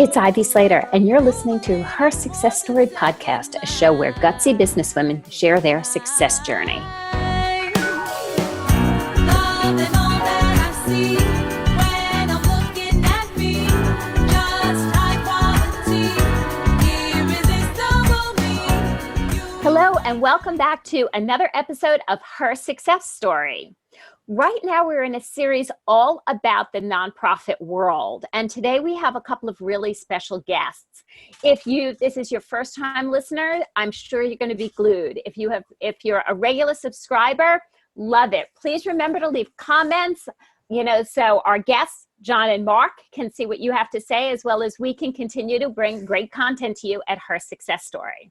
It's Ivy Slater, and you're listening to Her Success Story Podcast, a show where gutsy businesswomen share their success journey. Hello, and welcome back to another episode of Her Success Story. Right now, we're in a series all about the nonprofit world. And today we have a couple of really special guests. If this is your first time listener, I'm sure you're going to be glued. If you're a regular subscriber, love it. Please remember to leave comments, so our guests, John and Mark, can see what you have to say, as well as we can continue to bring great content to you at Her Success Story.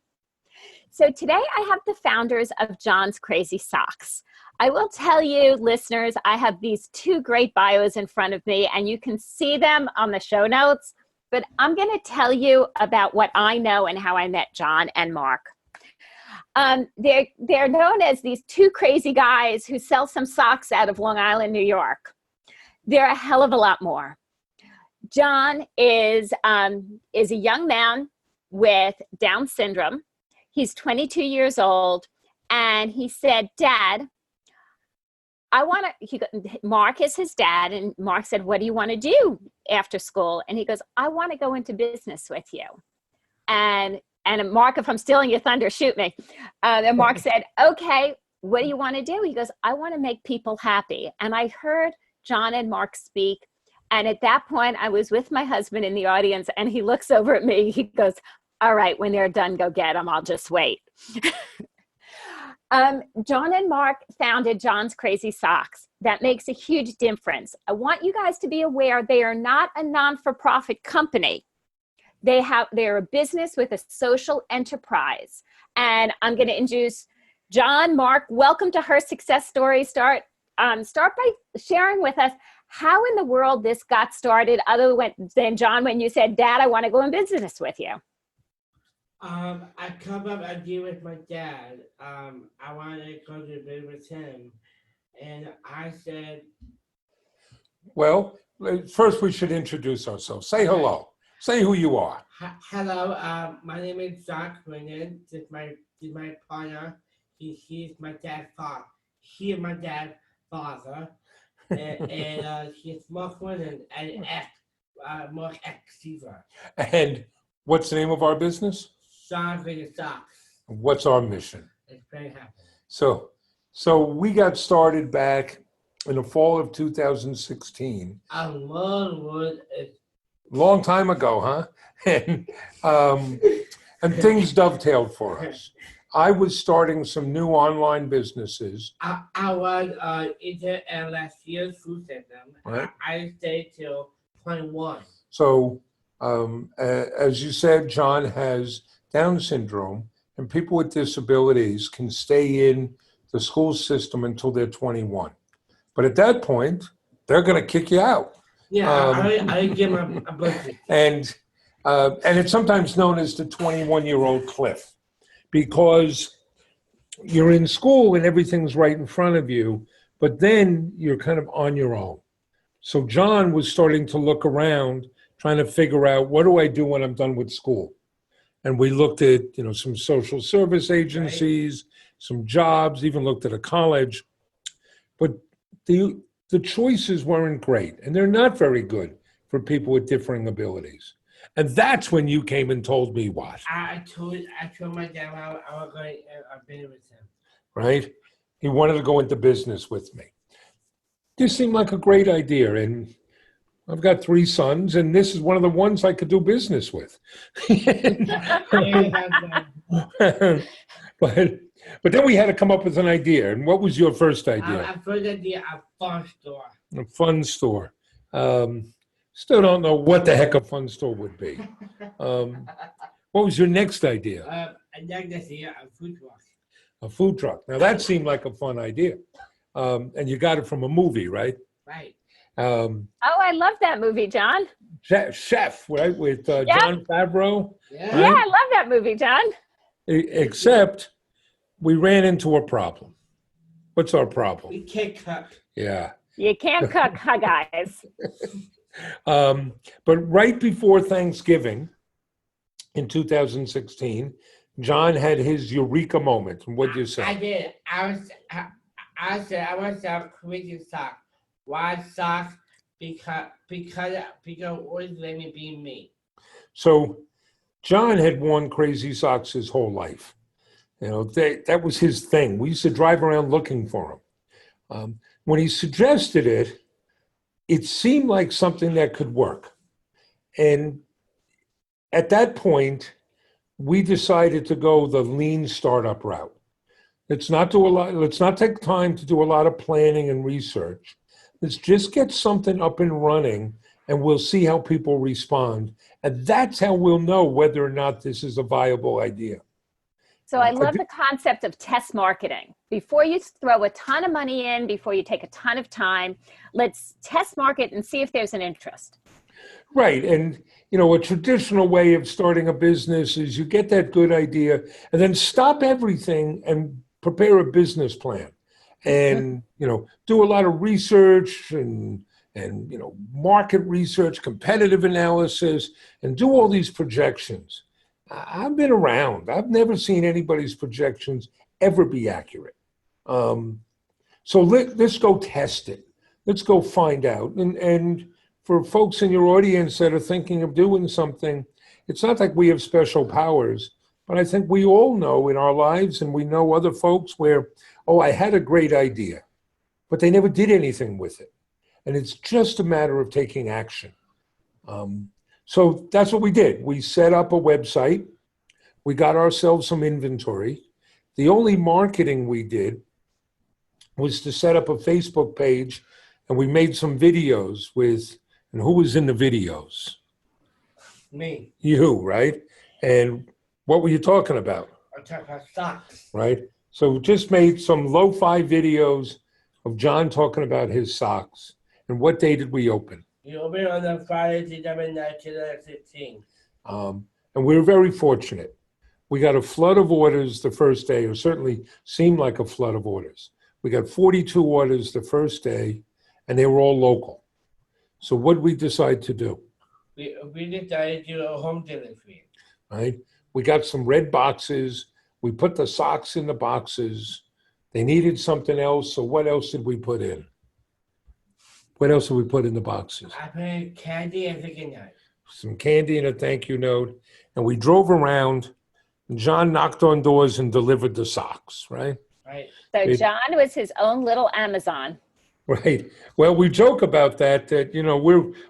So today I have the founders of John's Crazy Socks. I will tell you, listeners, I have these two great bios in front of me, and you can see them on the show notes, but I'm going to tell you about what I know and how I met John and Mark. They're known as these two crazy guys who sell some socks out of Long Island, New York. They're a hell of a lot more. John is a young man with Down syndrome. He's 22 years old, and he said, "Dad, Mark is his dad, and Mark said, 'What do you want to do after school?' And he goes, 'I want to go into business with you.' And Mark, if I'm stealing your thunder, shoot me." And Mark said, "Okay, what do you want to do?" He goes, "I want to make people happy." And I heard John and Mark speak. And at that point, I was with my husband in the audience, and he looks over at me. He goes, "All right, when they're done, go get them. I'll just wait." John and Mark founded John's Crazy Socks. That makes a huge difference. I want you guys to be aware they are not a non-for-profit company. They're a business with a social enterprise. And I'm going to introduce John. Mark, welcome to Her Success Story. Start by sharing with us how in the world this got started, other than John, when you said, "Dad, I want to go in business with you." I come up a deal with my dad. I wanted to go to bed with him. And I said, well, first we should introduce ourselves. Say hello. Say who you are. Hello, my name is John Cronin. This is my partner. He's my dad's father. He is my dad's father. and he's Mark Cronin and Mark X Caesar. And what's the name of our business? John's Crazy Socks. What's our mission? It's very happy. So we got started back in the fall of 2016. Long time ago, huh? And things dovetailed for us. I was starting some new online businesses. I was in last year's food system. Right. I stayed till 21. So as you said, John has Down syndrome, and people with disabilities can stay in the school system until they're 21. But at that point, they're going to kick you out. Yeah, I give them a budget. And it's sometimes known as the 21-year-old cliff, because you're in school and everything's right in front of you, but then you're kind of on your own. So John was starting to look around, trying to figure out, what do I do when I'm done with school? And we looked at, some social service agencies, some jobs, even looked at a college. But the choices weren't great, and they're not very good for people with differing abilities. And that's when you came and told me what? I told my dad I was going to be with him. Right? He wanted to go into business with me. This seemed like a great idea, and I've got 3 sons, and this is one of the ones I could do business with. But then we had to come up with an idea. And what was your first idea? Our first idea, a fun store. A fun store. Still don't know what the heck a fun store would be. What was your next idea? Next idea, a food truck. A food truck. Now that seemed like a fun idea. And you got it from a movie, right? Right. I love that movie, John. Chef, right? With John Favreau. Yeah. Right? Yeah, I love that movie, John. Except we ran into a problem. What's our problem? We can't cook. Yeah. You can't cook, huh, guys? But right before Thanksgiving in 2016, John had his eureka moment. And what'd you say? I did. I said I want to sell Caribbean socks. Why socks? Because always let me be me. So John had worn crazy socks his whole life. You know, that was his thing. We used to drive around looking for them. When he suggested it, it seemed like something that could work. And at that point, we decided to go the lean startup route. Let's not take time to do a lot of planning and research. Let's just get something up and running, and we'll see how people respond. And that's how we'll know whether or not this is a viable idea. So I love the concept of test marketing. Before you throw a ton of money in, before you take a ton of time, let's test market and see if there's an interest. Right. And, you know, a traditional way of starting a business is you get that good idea and then stop everything and prepare a business plan and, you know, do a lot of research and, you know, market research, competitive analysis, and do all these projections. I've been around. I've never seen anybody's projections ever be accurate. So let's go test it. Let's go find out. And for folks in your audience that are thinking of doing something, it's not like we have special powers, but I think we all know in our lives, and we know other folks where, oh, I had a great idea, but they never did anything with it. And it's just a matter of taking action. So that's what we did. We set up a website. We got ourselves some inventory. The only marketing we did was to set up a Facebook page, and we made some videos with, and who was in the videos? Me. You, right? And what were you talking about? I'm talking about socks. Right? So just made some lo-fi videos of John talking about his socks. And what day did we open? You open on the Friday, December 9th, 2016. And we were very fortunate. We got a flood of orders the first day, or certainly seemed like a flood of orders. We got 42 orders the first day, and they were all local. So what did we decide to do? We decided to do a home delivery. Right? We got some red boxes. We put the socks in the boxes. They needed something else, so what else did we put in? What else did we put in the boxes? I put candy and thank you note. Some candy and a thank you note. And we drove around. And John knocked on doors and delivered the socks, right? Right. So John was his own little Amazon. Right. Well, we joke about that, you know,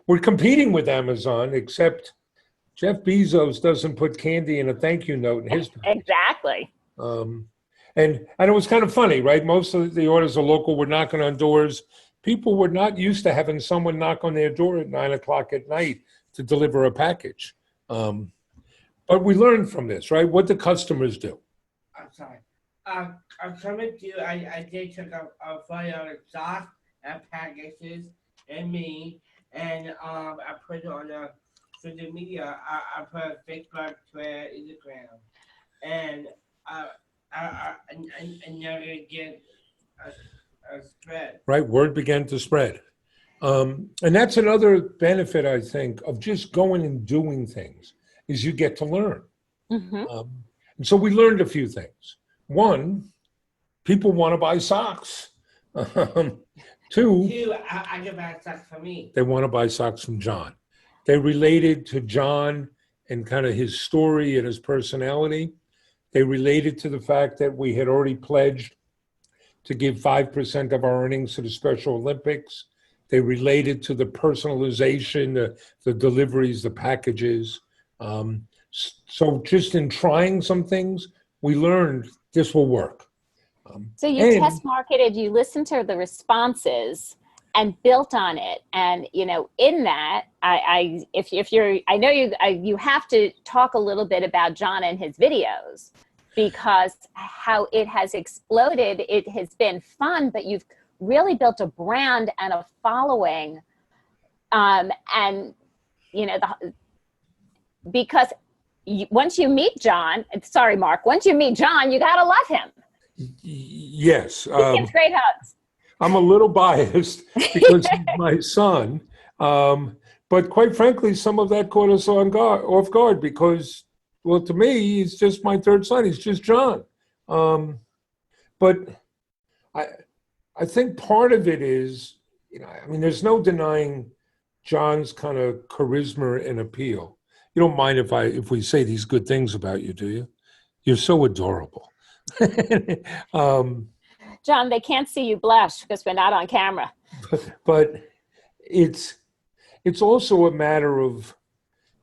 we're competing with Amazon, except Jeff Bezos doesn't put candy in a thank you note in his package. Exactly. And it was kind of funny, right? Most of the orders are local. We're knocking on doors. People were not used to having someone knock on their door at 9 o'clock at night to deliver a package. But we learned from this, right? What the customers do. I'm sorry. I'm coming to, I did take a photo of socks and packages and me, and I put it on the social media. I put Facebook, Twitter, Instagram, and and now you get a spread. Right, word began to spread. And that's another benefit, I think, of just going and doing things, is you get to learn. Mm-hmm. And so we learned a few things. One, people want to buy socks. Two, I can buy socks for me. they want to buy socks from John. They related to John and kind of his story and his personality. They related to the fact that we had already pledged to give 5% of our earnings to the Special Olympics. They related to the personalization, the deliveries, the packages. So just in trying some things, we learned this will work. So you test marketed, you listened to the responses and built on it. And, you know, in that, I know you have to talk a little bit about John and his videos, because how it has exploded. It has been fun, but you've really built a brand and a following. And, you know, because once you meet John, sorry, Mark, once you meet John, you got to love him. Yes. He gives great hugs. I'm a little biased because he's my son. But quite frankly, some of that caught us off guard because, well, to me, he's just my third son. He's just John. But I think part of it is, I mean, there's no denying John's kind of charisma and appeal. You don't mind if we say these good things about you, do you? You're so adorable. John, they can't see you blush because we're not on camera. But it's also a matter of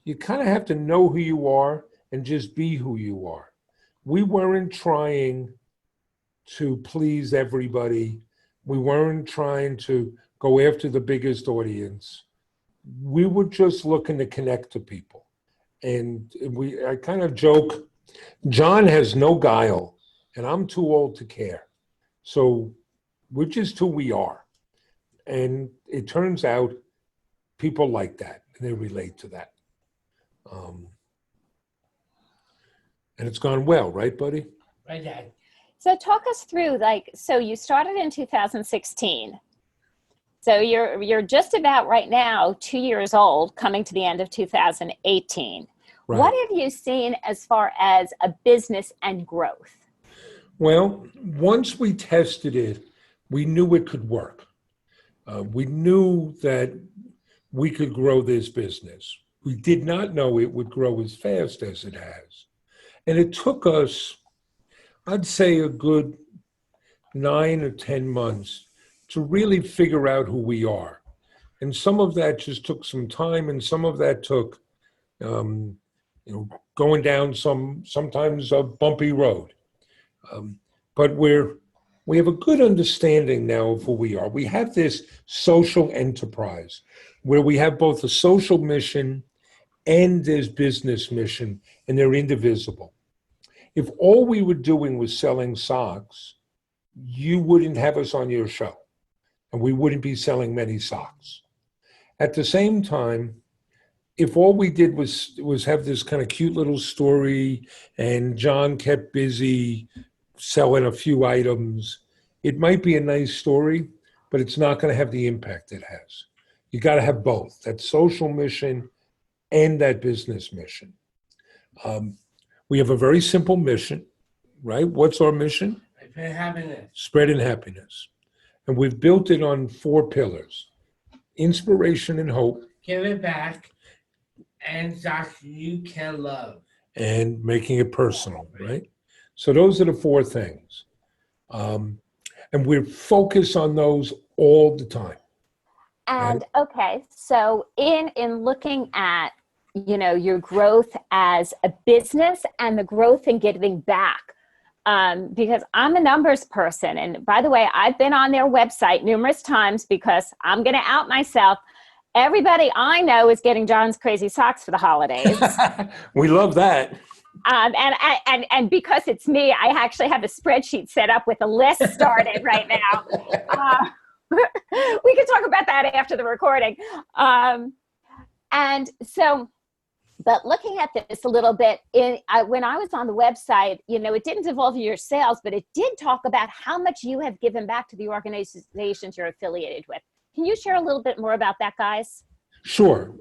you kind of have to know who you are and just be who you are. We weren't trying to please everybody. We weren't trying to go after the biggest audience. We were just looking to connect to people. And I kind of joke, John has no guile, and I'm too old to care. So we're just who we are. And it turns out people like that, and they relate to that. And it's gone well, right, buddy? Right, Dad. So talk us through, so you started in 2016. So you're just about right now 2 years old, coming to the end of 2018. Right. What have you seen as far as a business and growth? Well, once we tested it, we knew it could work. We knew that we could grow this business. We did not know it would grow as fast as it has. And it took us, I'd say, a good 9 or 10 months to really figure out who we are. And some of that just took some time, and some of that took, going down sometimes a bumpy road. But we have a good understanding now of who we are. We have this social enterprise where we have both a social mission and this business mission, and they're indivisible. If all we were doing was selling socks, you wouldn't have us on your show, and we wouldn't be selling many socks. At the same time, if all we did was have this kind of cute little story and John kept busy selling a few items, it might be a nice story, but it's not going to have the impact it has. You got to have both, that social mission and that business mission. We have a very simple mission, right? What's our mission? Spread happiness. Spreading happiness. And we've built it on 4 pillars: inspiration and hope. Give it back, and Josh, you can love. And making it personal, right? So those are the 4 things. And we're focused on those all the time. And okay, so in looking at, your growth as a business and the growth in giving back, because I'm a numbers person. And by the way, I've been on their website numerous times because I'm going to out myself. Everybody I know is getting John's crazy socks for the holidays. We love that. And because it's me, I actually have a spreadsheet set up with a list started right now. We can talk about that after the recording. And so, but looking at this a little bit, when I was on the website, it didn't involve your sales, but it did talk about how much you have given back to the organizations you're affiliated with. Can you share a little bit more about that, guys? Sure.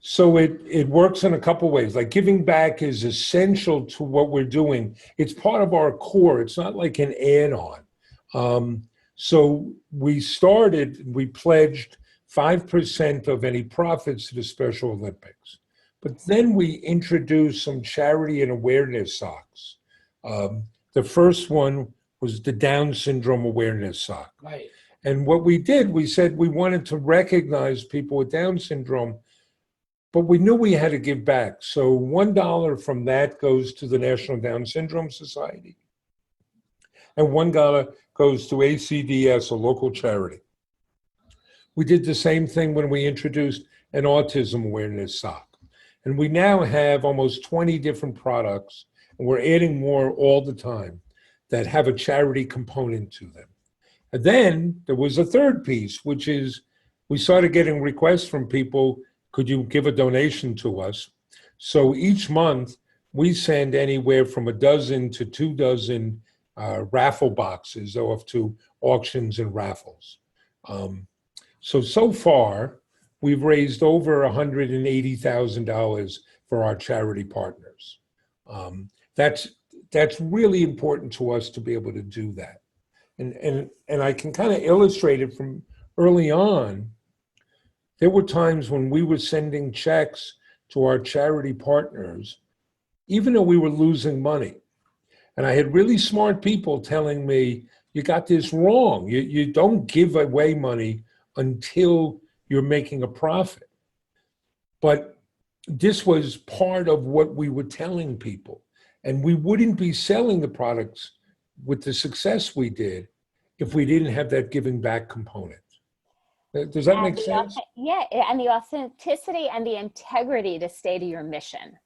So it works in a couple ways. Like, giving back is essential to what we're doing. It's part of our core. It's not like an add-on. So we pledged 5% of any profits to the Special Olympics. But then we introduced some charity and awareness socks. The first one was the Down syndrome awareness sock. Right. And what we did, we said we wanted to recognize people with Down syndrome, but we knew we had to give back. So $1 from that goes to the National Down Syndrome Society, and $1 goes to ACDS, a local charity. We did the same thing when we introduced an autism awareness sock. And we now have almost 20 different products, and we're adding more all the time that have a charity component to them. And then there was a third piece, which is we started getting requests from people, could you give a donation to us? So each month we send anywhere from 12 to 24 raffle boxes off to auctions and raffles. So far, we've raised over $180,000 for our charity partners. That's really important to us to be able to do that. And I can kind of illustrate it from early on. There were times when we were sending checks to our charity partners, even though we were losing money. And I had really smart people telling me, you got this wrong. You don't give away money until you're making a profit. But this was part of what we were telling people. And we wouldn't be selling the products with the success we did if we didn't have that giving back component. Does that make sense? Yeah, and the authenticity and the integrity to stay to your mission.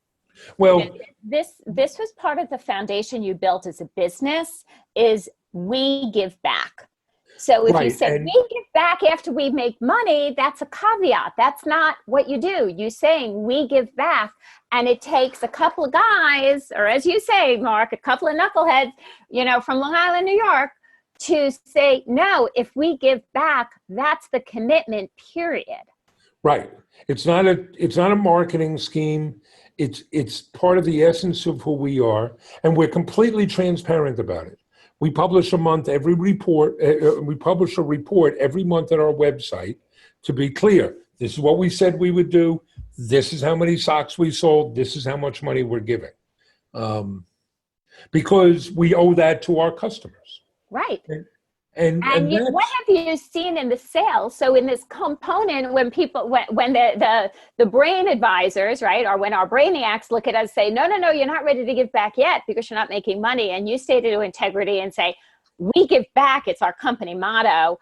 Well, this was part of the foundation you built as a business, is we give back. So if you say we give back after we make money, that's a caveat. That's not what you do. You're saying we give back, and it takes a couple of guys, or as you say, Mark, a couple of knuckleheads, from Long Island, New York, to say, no, if we give back, that's the commitment, period. Right. It's not a marketing scheme. It's part of the essence of who we are, and we're completely transparent about it. We publish we publish a report every month at our website to be clear. This is what we said we would do. This is how many socks we sold. This is how much money we're giving. Because we owe that to our customers. Right. And what have you seen in the sales? So in this component, when the brain advisors, right, or when our brainiacs look at us, say, no, you're not ready to give back yet because you're not making money, and you stay to integrity and say, we give back, it's our company motto.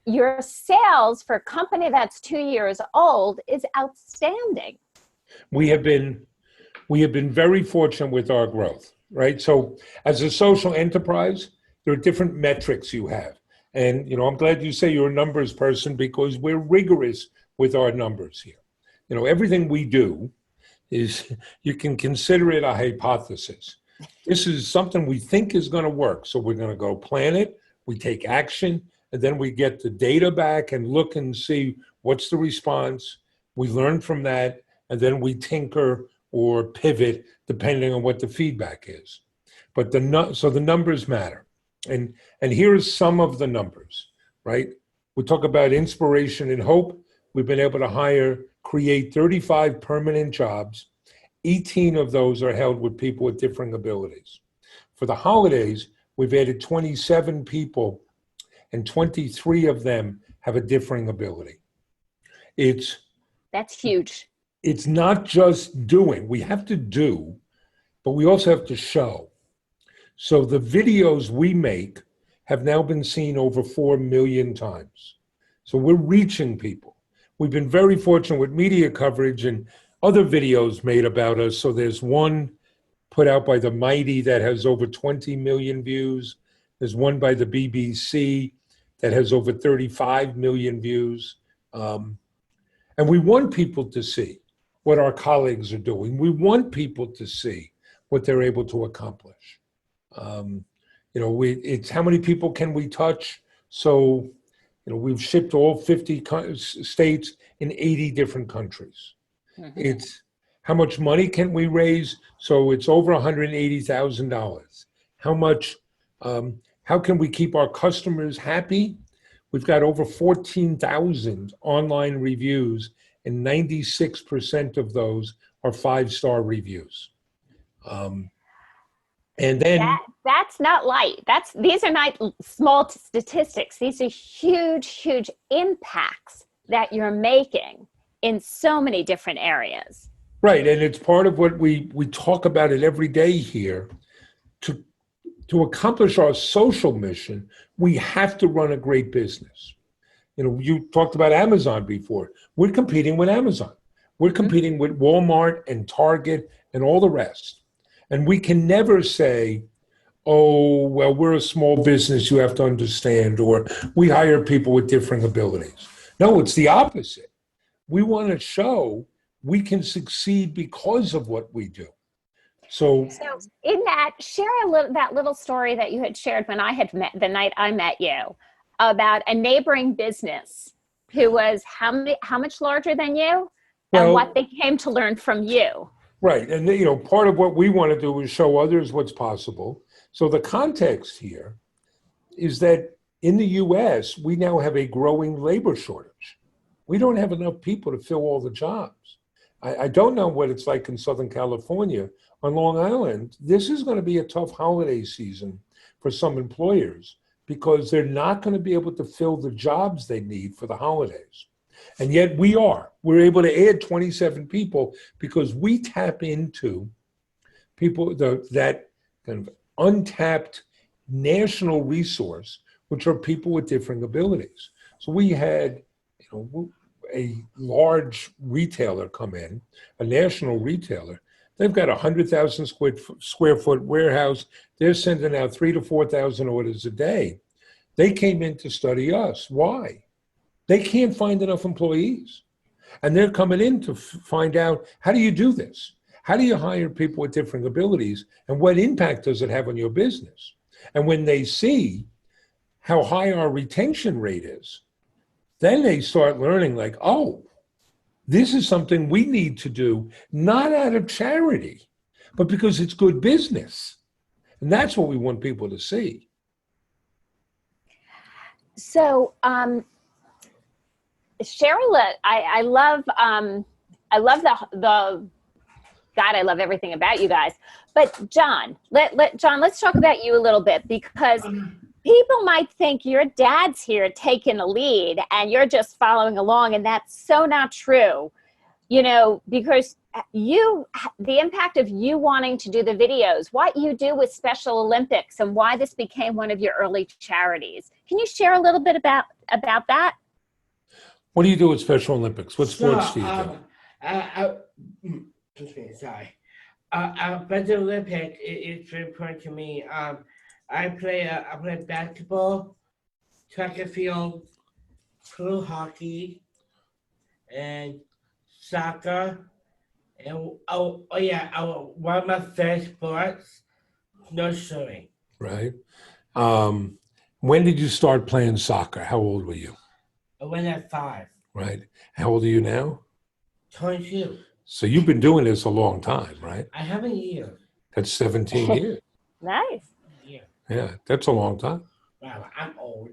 Your sales for a company that's 2 years old is outstanding. We have been very fortunate with our growth, right? So as a social enterprise, there are different metrics you have. And, I'm glad you say you're a numbers person, because we're rigorous with our numbers here. Everything we do is, you can consider it a hypothesis. This is something we think is going to work. So we're going to go plan it, we take action, and then we get the data back and look and see what's the response. We learn from that, and then we tinker or pivot depending on what the feedback is. But so the numbers matter. And here's some of the numbers, right? We talk about inspiration and hope. We've been able to create 35 permanent jobs. 18 of those are held with people with differing abilities. For the holidays, we've added 27 people, and 23 of them have a differing ability. That's huge. It's not just doing. We have to do, but we also have to show. So the videos we make have now been seen over 4 million times. So we're reaching people. We've been very fortunate with media coverage and other videos made about us. So there's one put out by the Mighty that has over 20 million views. There's one by the BBC that has over 35 million views. And we want people to see what our colleagues are doing. We want people to see what they're able to accomplish. It's how many people can we touch? So, we've shipped to all 50 states in 80 different countries. Mm-hmm. It's how much money can we raise? So it's over $180,000. How can we keep our customers happy? We've got over 14,000 online reviews, and 96% of those are 5-star reviews. And then that's not light. These are not small statistics. These are huge, huge impacts that you're making in so many different areas. Right, and it's part of what we talk about it every day here. To accomplish our social mission, we have to run a great business. You talked about Amazon before. We're competing with Amazon. We're competing with Walmart and Target and all the rest. And we can never say, oh, well, we're a small business, you have to understand, or we hire people with differing abilities. No, it's the opposite. We want to show we can succeed because of what we do. So in that, share that little story that you had shared when I had met, the night I met you, about a neighboring business who was how much larger than you, and Well, what they came to learn from you. right. And, you know, part of what we want to do is show others what's possible. So the context here is that in the US, we now have a growing labor shortage. We don't have enough people to fill all the jobs. I don't know what it's like in Southern California. On Long Island, this is going to be a tough holiday season for some employers because they're not going to be able to fill the jobs they need for the holidays. And yet we're able to add 27 people because we tap into people, that kind of untapped national resource, which are people with different abilities. So we had, you know, a large retailer come in, a national retailer. They've got 100,000 square foot warehouse. They're sending out 3,000 to 4,000 orders a day. They came in to study us. Why? They can't find enough employees. And they're coming in to find out, how do you do this? How do you hire people with different abilities? And what impact does it have on your business? And when they see how high our retention rate is, then they start learning like, oh, this is something we need to do, not out of charity, but because it's good business. And that's what we want people to see. So, Sheryl, I love the God, I love everything about you guys. But John, let's talk about you a little bit, because people might think your dad's here taking the lead and you're just following along, and that's so not true. You know, because the impact of you wanting to do the videos, what you do with Special Olympics, and why this became one of your early charities. Can you share a little bit about that? What do you do with Special Olympics? What sports do you do? Sorry. Special Olympics is very important to me. I play basketball, track and field, pro hockey, and soccer, and one of my favorite sports, snowshoeing. Right. When did you start playing soccer? How old were you? I went at 5. Right. How old are you now? 22. So you've been doing this a long time, right? I have a year. That's 17 years. Nice. Yeah. Yeah, that's a long time. Wow, I'm old.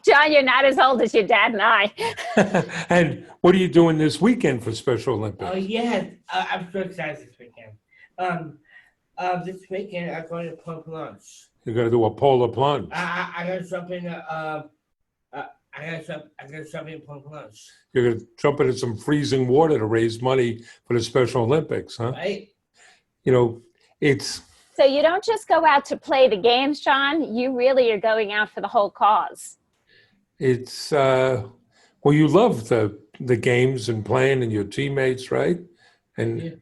John, you're not as old as your dad and I. And what are you doing this weekend for Special Olympics? Oh yeah, I'm so excited this weekend. This weekend I'm going to pump lunch. You're going to do a polar plunge. I got something. I got something pump lunch. You're going to jump into some freezing water to raise money for the Special Olympics, huh? Right. You know, it's. So you don't just go out to play the games, John. You really are going out for the whole cause. It's well, you love the games and playing and your teammates, right? And Yeah.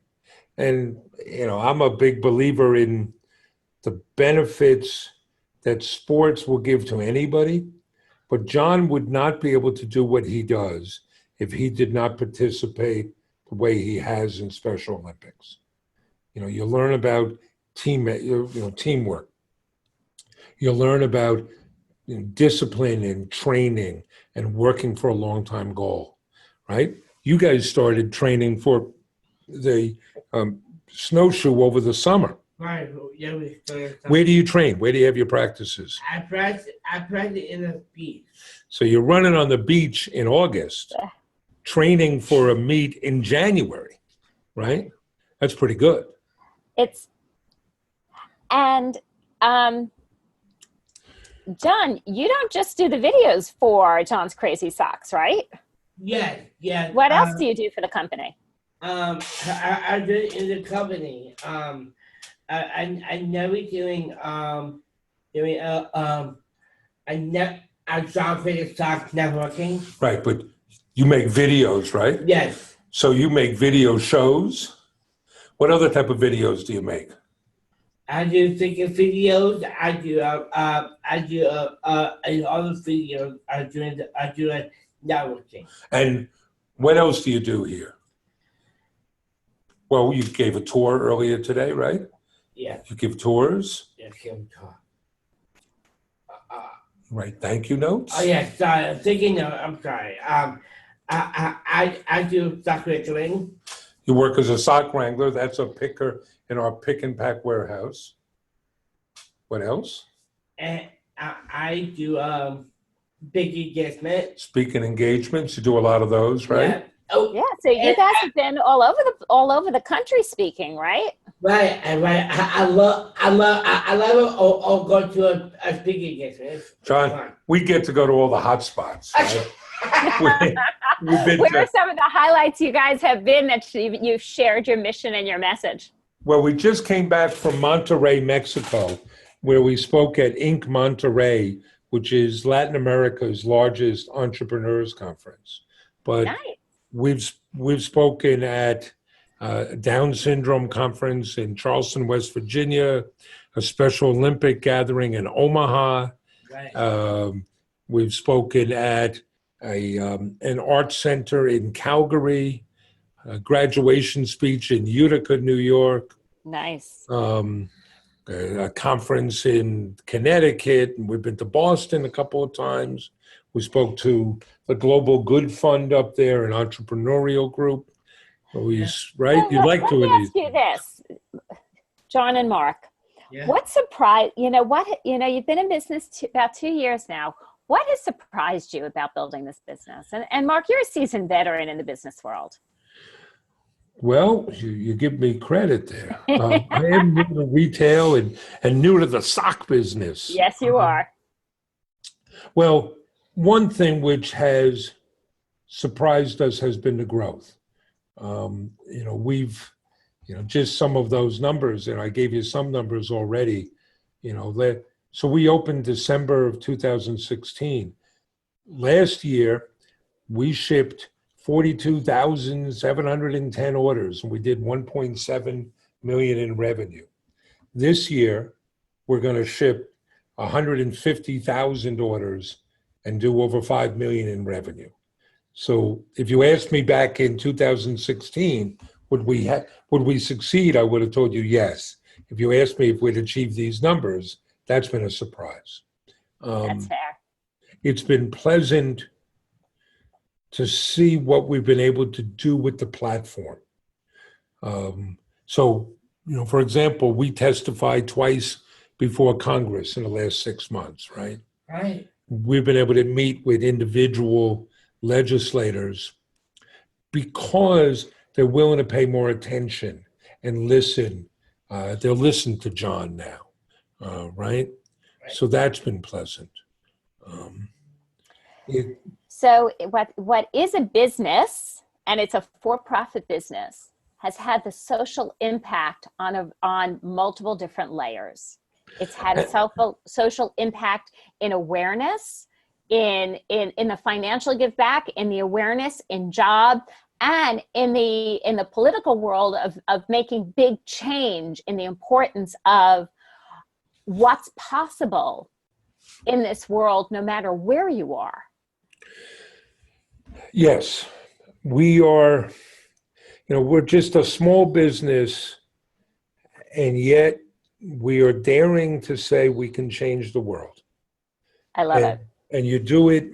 and you know, I'm a big believer in the benefits that sports will give to anybody, but John would not be able to do what he does if he did not participate the way he has in Special Olympics. You know, you learn about teamwork. You learn about discipline and training and working for a long-time goal, right? You guys started training for the snowshoe over the summer. Right. Yeah. Where do you train? Where do you have your practices? I practice in the beach. So you're running on the beach in August, training for a meet in January, right? That's pretty good. And John, you don't just do the videos for John's Crazy Socks, right? Yeah. Yeah. What else do you do for the company? I do it in the company. I'm never doing John Crazy Socks networking. Right, but you make videos, right? Yes. So you make video shows? What other type of videos do you make? I do thinking videos. I do other videos. I do networking. And what else do you do here? Well, you gave a tour earlier today, right? Yeah. You give tours. Yeah. Right. Thank you notes. Oh yes, sorry. I'm thinking. I'm sorry. I do stock wrangling. You work as a sock wrangler. That's a picker in our pick and pack warehouse. What else? And I do big engagement. Speaking engagements. You do a lot of those, right? Yeah. Oh, Yeah, so you and guys have been all over the country speaking, right? right, and right. I love it. Or go to a speaking engagement. It's John, fun. we get to go to all the hot spots. Right? We've been Where to, are some of the highlights you guys have been that you've shared your mission and your message? well, we just came back from Monterrey, Mexico, where we spoke at Inc. Monterrey, which is Latin America's largest entrepreneurs conference. But Nice. we've spoken at Down syndrome conference in Charleston, West Virginia, a Special Olympic gathering in Omaha. Right. We've spoken at an art center in Calgary, a graduation speech in Utica, New York, Nice. a conference in Connecticut, and we've been to Boston a couple of times. We spoke to the Global Good Fund up there, an entrepreneurial group. Always, right? Well, You like doing let me these. ask you this, John and Mark. Yeah. What surprised, you've been in business about 2 years now. What has surprised you about building this business? And Mark, you're a seasoned veteran in the business world. Well, you give me credit there. I am new to retail and new to the sock business. Yes, you are. Well, one thing which has surprised us has been the growth. We've, just some of those numbers, and I gave you some numbers already, so we opened December of 2016. Last year, we shipped 42,710 orders, and we did 1.7 million in revenue. This year, we're going to ship 150,000 orders and do over 5 million in revenue. So if you asked me back in 2016, would we succeed? I would have told you yes. If you asked me if we'd achieve these numbers, that's been a surprise. That's fair. It's been pleasant to see what we've been able to do with the platform. For example, we testified twice before Congress in the last 6 months, right? Right. We've been able to meet with individual legislators because they're willing to pay more attention and listen. They'll listen to John now, right? So that's been pleasant. So what is a business, and it's a for-profit business, has had the social impact on multiple different layers. It's had a social impact in awareness, in the financial give back, in the awareness, in job, and in the political world of making big change in the importance of what's possible in this world, no matter where you are. Yes, we are, we're just a small business, and yet we are daring to say we can change the world. I love it. And you do it,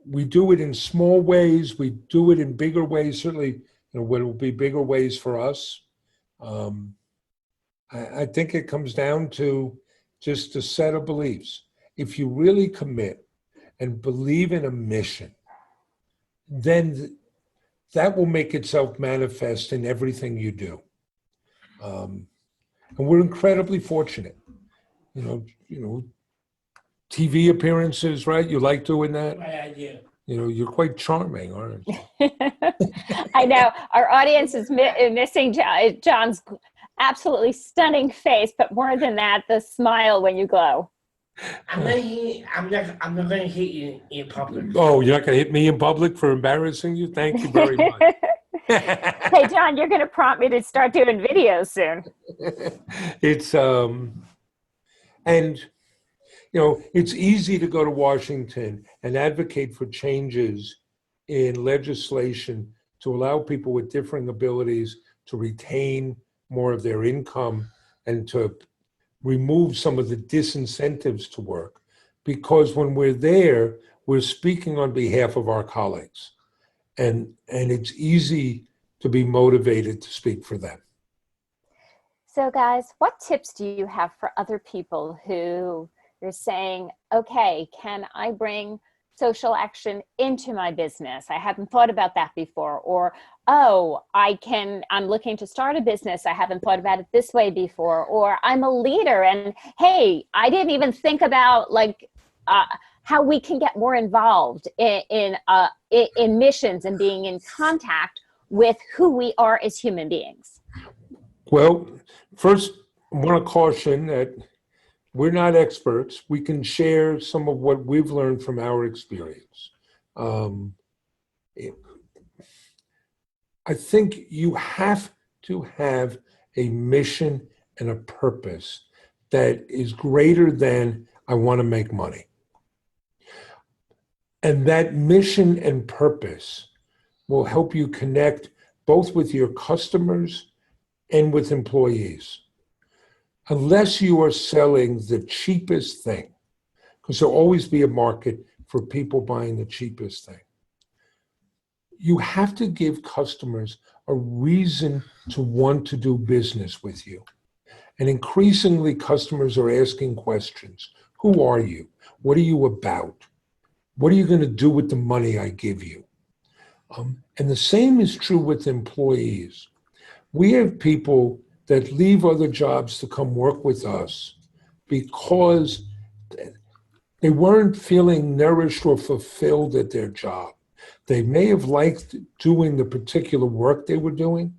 we do it in small ways, we do it in bigger ways, certainly, what will be bigger ways for us. I think it comes down to just a set of beliefs. If you really commit and believe in a mission, then that will make itself manifest in everything you do. And we're incredibly fortunate. TV appearances, right? You like doing that? Right, I do. You're quite charming, aren't you? I know our audience is missing John's absolutely stunning face, but more than that, the smile when you glow. I'm not going to hit you in public. Oh, you're not going to hit me in public for embarrassing you? Thank you very much. Hey, John, you're going to prompt me to start doing videos soon. It's, it's easy to go to Washington and advocate for changes in legislation to allow people with differing abilities to retain more of their income and to remove some of the disincentives to work. because when we're there, we're speaking on behalf of our colleagues. And it's easy to be motivated to speak for them. So guys, what tips do you have for other people who are saying, okay, can I bring social action into my business? I haven't thought about that before. Or, oh, I'm looking to start a business. I haven't thought about it this way before. Or I'm a leader and hey, I didn't even think about how we can get more involved in missions and being in contact with who we are as human beings. Well, first, I want to caution that we're not experts. We can share some of what we've learned from our experience. I think you have to have a mission and a purpose that is greater than I want to make money. And that mission and purpose will help you connect both with your customers and with employees. Unless you are selling the cheapest thing, because there'll always be a market for people buying the cheapest thing. You have to give customers a reason to want to do business with you. And increasingly, customers are asking questions. Who are you? What are you about? What are you going to do with the money I give you? And the same is true with employees. We have people that leave other jobs to come work with us because they weren't feeling nourished or fulfilled at their job. They may have liked doing the particular work they were doing,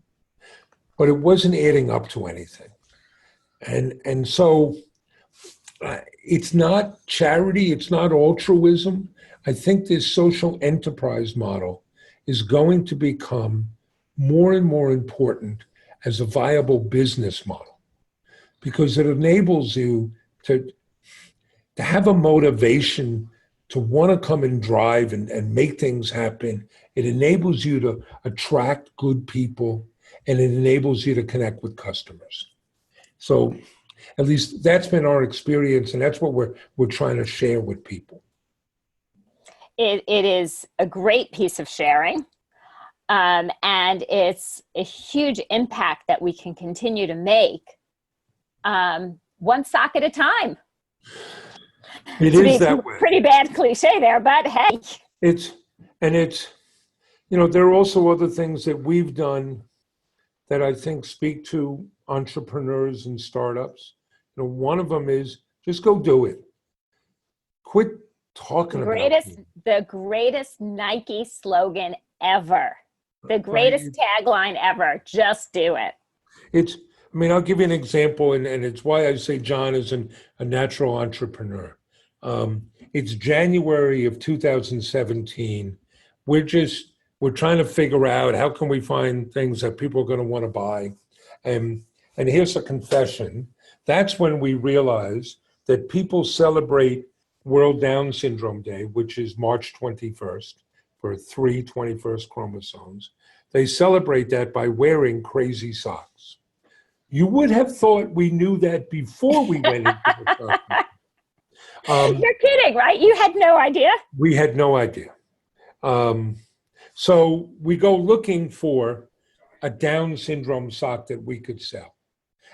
but it wasn't adding up to anything. And so it's not charity, it's not altruism. I think this social enterprise model is going to become more and more important as a viable business model, because it enables you to have a motivation to want to come and drive and make things happen. It enables you to attract good people, and it enables you to connect with customers. So at least that's been our experience, and that's what we're trying to share with people. It is a great piece of sharing. And it's a huge impact that we can continue to make one sock at a time. It is that way. Pretty bad cliche there, but hey. There are also other things that we've done that I think speak to entrepreneurs and startups. One of them is just go do it. Quit talking about it. The greatest Nike slogan ever. The greatest tagline ever, just do it. I'll give you an example, and it's why I say John is a natural entrepreneur. It's January of 2017. We're trying to figure out how can we find things that people are going to want to buy. And here's a confession. That's when we realized that people celebrate World Down Syndrome Day, which is March 21st. For 3 21st chromosomes. They celebrate that by wearing crazy socks. You would have thought we knew that before we went into the sock. You're kidding, right? You had no idea? We had no idea. So we go looking for a Down syndrome sock that we could sell.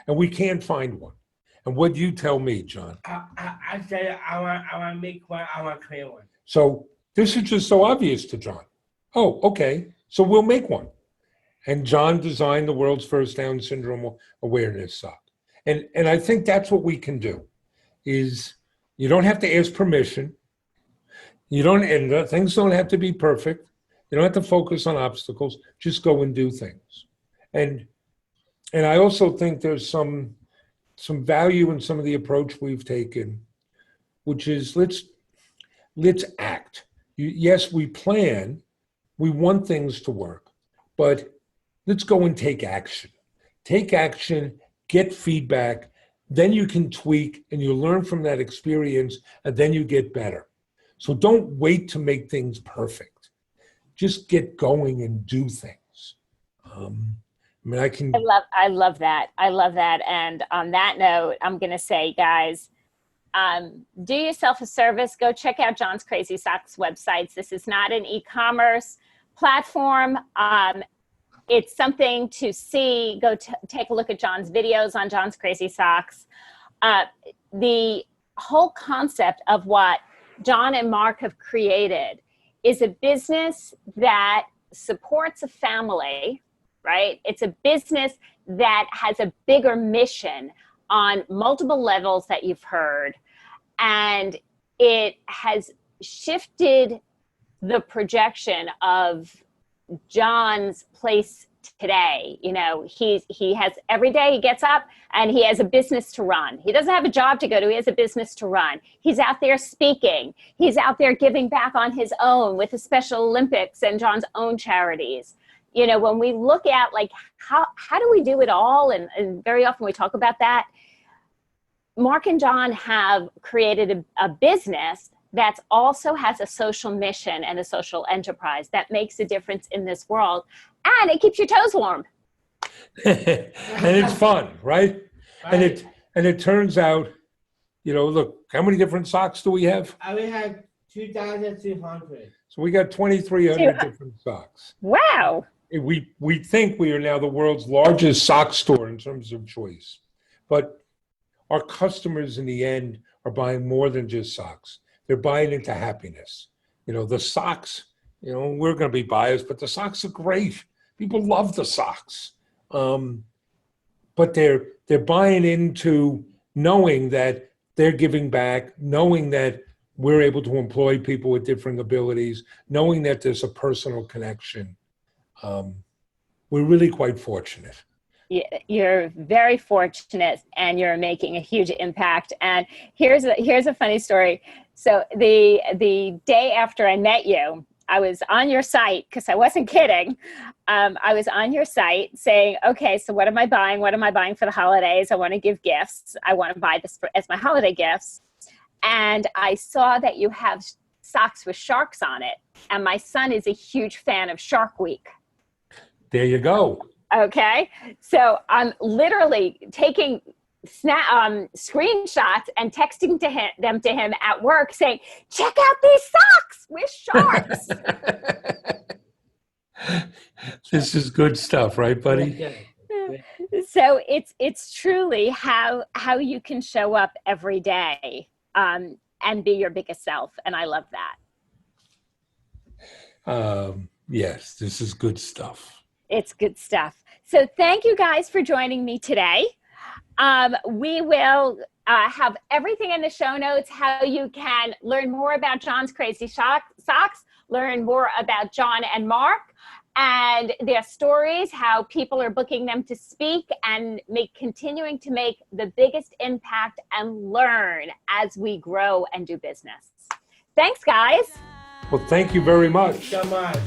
And we can't find one. And what do you tell me, John? I said I want to make one, I want to create one. So this is just so obvious to John. Oh, okay, so we'll make one. And John designed the world's first Down syndrome awareness sock. And I think that's what we can do, is you don't have to ask permission. Things don't have to be perfect. You don't have to focus on obstacles. Just go and do things. And I also think there's some value in some of the approach we've taken, which is let's act. Yes, we plan, we want things to work, but let's go and take action. Take action, get feedback, then you can tweak and you learn from that experience, and then you get better. So don't wait to make things perfect. Just get going and do things. I love that. I love that. And on that note, I'm going to say, guys, do yourself a service. Go check out John's Crazy Socks websites. This is not an e-commerce platform. It's something to see. Go take a look at John's videos on John's Crazy Socks. The whole concept of what John and Mark have created is a business that supports a family, right? It's a business that has a bigger mission on multiple levels that you've heard. And it has shifted the projection of John's place today. You know, he has, every day he gets up and he has a business to run. He doesn't have a job to go to, he has a business to run. He's out there speaking. He's out there giving back on his own with the Special Olympics and John's own charities. You know, when we look at like, how do we do it all? And very often we talk about that. Mark and John have created a business that also has a social mission and a social enterprise that makes a difference in this world. And it keeps your toes warm. And it's fun, right? Right. And it turns out, you know, look, how many different socks do we have? We have 2,200. So we got 2,300 different socks. Wow. We think we are now the world's largest sock store in terms of choice. But our customers in the end are buying more than just socks. They're buying into happiness. You know, the socks, you know, we're going to be biased, but the socks are great. People love the socks. But they're buying into knowing that they're giving back, knowing that we're able to employ people with different abilities, knowing that there's a personal connection. We're really quite fortunate. You're very fortunate, and you're making a huge impact. And here's a funny story. So the day after I met you, I was on your site, because I wasn't kidding. I was on your site saying, okay, so what am I buying? What am I buying for the holidays? I want to give gifts. I want to buy this as my holiday gifts. And I saw that you have socks with sharks on it. And my son is a huge fan of Shark Week. There you go. Okay. So I'm literally taking screenshots and texting them to him at work saying, check out these socks with sharks. This is good stuff, right, buddy? So it's truly how you can show up every day and be your biggest self. And I love that. Yes, this is good stuff. It's good stuff. So thank you guys for joining me today. We will have everything in the show notes, how you can learn more about John's Crazy Socks, learn more about John and Mark and their stories, how people are booking them to speak, and continuing to make the biggest impact and learn as we grow and do business. Thanks, guys. Well, thank you very much. So much.